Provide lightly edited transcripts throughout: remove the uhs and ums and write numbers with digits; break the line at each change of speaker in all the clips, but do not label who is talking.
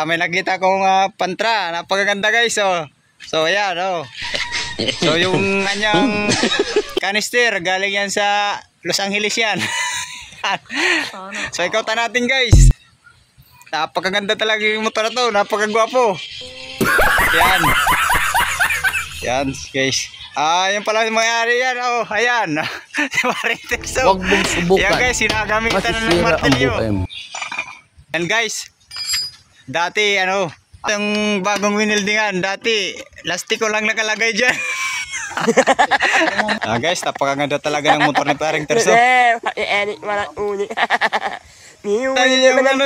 May nakita kong pantra, napakaganda guys, oh. So ayan, oh. So yung kanyang canister galing yan sa Los Angeles yan. So ikaw natin guys. Napakaganda talaga yung motor na to, napakagwapo. Yan. Yan guys. Yung pala yung mayari yan, oh, ayan. Si Marites, oh.
Huwag mong subukan.
Yan guys, sinagamitan na ng martilyo. Yan guys. Dati yung bagong winildingan, dati lastiko lang nakalagay dyan. Guys, napakaganda talaga ng motor ni Paring Terso. Yung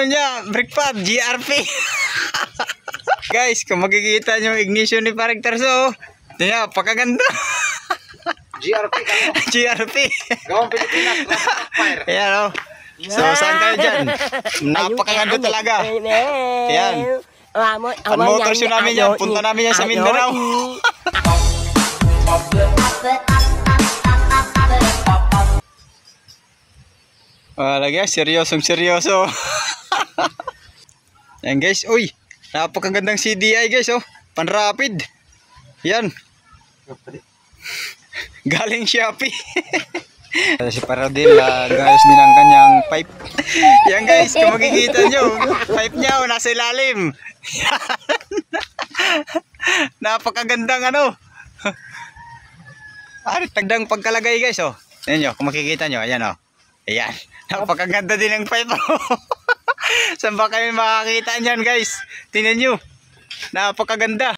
niya, brake pad, GRP. Guys, kung makikita nyo yung ignition ni Paring Terso, niya, napakaganda.
GRP ka mo.
GRP.
Gawang Pilipinas, fire.
Ayan, oh. So, saan kayo dyan? Napakaganda talaga. Yan. Ang motors yun namin yan. Punta namin yan sa Mindanao. Wala guys, seryosong seryoso. Yan guys, uy. Napakagandang CDI guys, oh. Pan-rapid. Yan. Galing Shopee. Si Paradil, gayos din ang kanyang pipe. Yan guys, kung makikita nyo, pipe niya nasa ilalim. Napakagandang tagdang pagkalagay guys, oh. Yan nyo, kung makikita nyo, ayan, oh. Ayan, napakaganda din ang pipe. Saan ba kayo makakita nyan guys? Tingnan nyo, napakaganda.